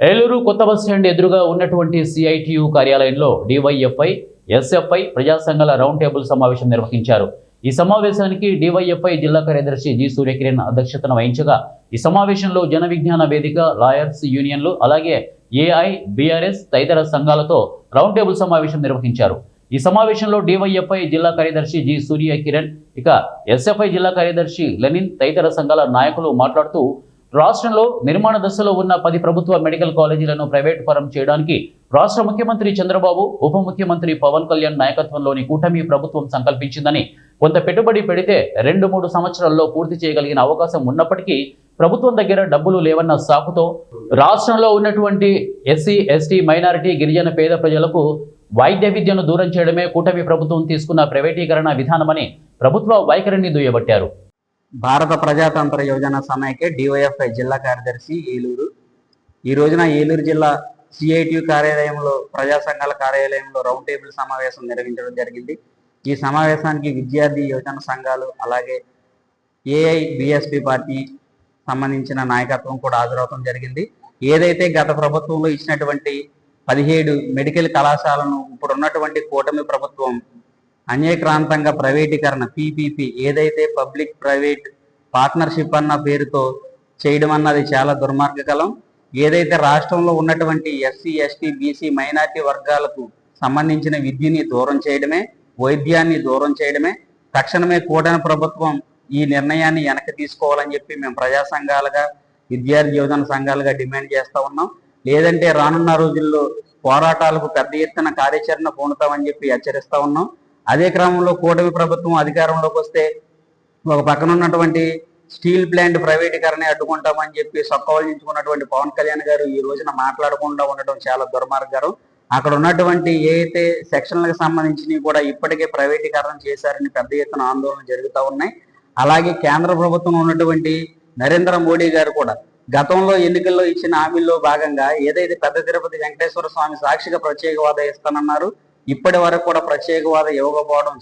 ఏలూరు కొత్త బస్టాండ్ ఎదురుగా ఉన్నటువంటి సిఐటియు కార్యాలయంలో డివైఎఫ్ఐ, ఎస్ఎఫ్ఐ ప్రజా సంఘాల రౌండ్ టేబుల్ సమావేశం నిర్వహించారు. ఈ సమావేశానికి డివైఎఫ్ఐ జిల్లా కార్యదర్శి జి సూర్యకిరణ్ అధ్యక్షతన వహించగా, ఈ సమావేశంలో జన విజ్ఞాన వేదిక, లాయర్స్ యూనియన్లు, అలాగే ఏఐ, బీఆర్ఎస్ తదితర సంఘాలతో రౌండ్ టేబుల్ సమావేశం నిర్వహించారు. ఈ సమావేశంలో డివైఎఫ్ఐ జిల్లా కార్యదర్శి జి సూర్యకిరణ్, ఇక ఎస్ఎఫ్ఐ జిల్లా కార్యదర్శి లెనిన్ తదితర సంఘాల నాయకులు మాట్లాడుతూ, రాష్ట్రంలో నిర్మాణ దశలో ఉన్న 10 ప్రభుత్వ మెడికల్ కాలేజీలను ప్రైవేట్ పరం చేయడానికి రాష్ట్ర ముఖ్యమంత్రి చంద్రబాబు, ఉప ముఖ్యమంత్రి పవన్ కళ్యాణ్ నాయకత్వంలోని కూటమి ప్రభుత్వం సంకల్పించిందని, కొంత పెట్టుబడి పెడితే 2-3 సంవత్సరాల్లో పూర్తి చేయగలిగిన అవకాశం ఉన్నప్పటికీ ప్రభుత్వం దగ్గర డబ్బులు లేవన్న సాకుతో రాష్ట్రంలో ఉన్నటువంటి ఎస్సీ, ఎస్టీ, మైనారిటీ, గిరిజన పేద ప్రజలకు వైద్య విద్యను దూరం చేయడమే కూటమి ప్రభుత్వం తీసుకున్న ప్రైవేటీకరణ విధానమని ప్రభుత్వ వైఖరిని దుయ్యబట్టారు. భారత ప్రజాతంత్ర యోజన సమైక్య డివైఎఫ్ఐ జిల్లా కార్యదర్శి ఏలూరు. ఈ రోజున ఏలూరు జిల్లా సిఐటియు కార్యాలయంలో, ప్రజా సంఘాల కార్యాలయంలో రౌండ్ టేబుల్ సమావేశం నిర్వహించడం జరిగింది. ఈ సమావేశానికి విద్యార్థి యువజన సంఘాలు, అలాగే ఏఐబిఎస్పి పార్టీ సంబంధించిన నాయకత్వం కూడా హాజరవడం జరిగింది. ఏదైతే గత ప్రభుత్వంలో ఇచ్చినటువంటి 17 మెడికల్ కళాశాలను ఇప్పుడు ఉన్నటువంటి కూటమి ప్రభుత్వం అన్యాయక్రాంతంగా ప్రైవేటీకరణ పీపీపీ, ఏదైతే పబ్లిక్ ప్రైవేట్ పార్ట్నర్షిప్ అన్న పేరుతో చేయడం అన్నది చాలా దుర్మార్గకరం. ఏదైతే రాష్ట్రంలో ఉన్నటువంటి ఎస్సీ, ఎస్టీ, బీసీ, మైనార్టీ వర్గాలకు సంబంధించిన విద్యని దూరం చేయడమే, వైద్యాన్ని దూరం చేయడమే. తక్షణమే కూటమి ప్రభుత్వం ఈ నిర్ణయాన్ని వెనక్కి తీసుకోవాలని చెప్పి మేము ప్రజా సంఘాలుగా, విద్యార్థి యువజన సంఘాలుగా డిమాండ్ చేస్తూ ఉన్నాం. లేదంటే రానున్న రోజుల్లో పోరాటాలకు పెద్ద ఎత్తున కార్యాచరణ పూనుతామని చెప్పి హెచ్చరిస్తూ ఉన్నాం. అదే క్రమంలో కూటమి ప్రభుత్వం అధికారంలోకి వస్తే ఒక పక్కన ఉన్నటువంటి స్టీల్ ప్లాంట్ ప్రైవేటీకరణ అడ్డుకుంటామని చెప్పి సొక్కవలించుకున్నటువంటి పవన్ కళ్యాణ్ గారు ఈ రోజున మాట్లాడకుండా ఉండటం చాలా దుర్మార్గం. అక్కడ ఉన్నటువంటి ఏదైతే సెక్షన్లకు సంబంధించినవి కూడా ఇప్పటికే ప్రైవేటీకరణ చేశారని పెద్ద ఎత్తున ఆందోళన జరుగుతూ ఉన్నాయి. అలాగే కేంద్ర ప్రభుత్వం ఉన్నటువంటి నరేంద్ర మోడీ గారు కూడా గతంలో ఎన్నికల్లో ఇచ్చిన హామీల్లో భాగంగా ఏదైతే పెద్ద తిరుపతి వెంకటేశ్వర స్వామి సాక్షిగా ప్రత్యేక హోదా ఇస్తానన్నారు, ఇప్పటి వరకు కూడా ప్రత్యేక హోదా ఇవ్వకపోవడం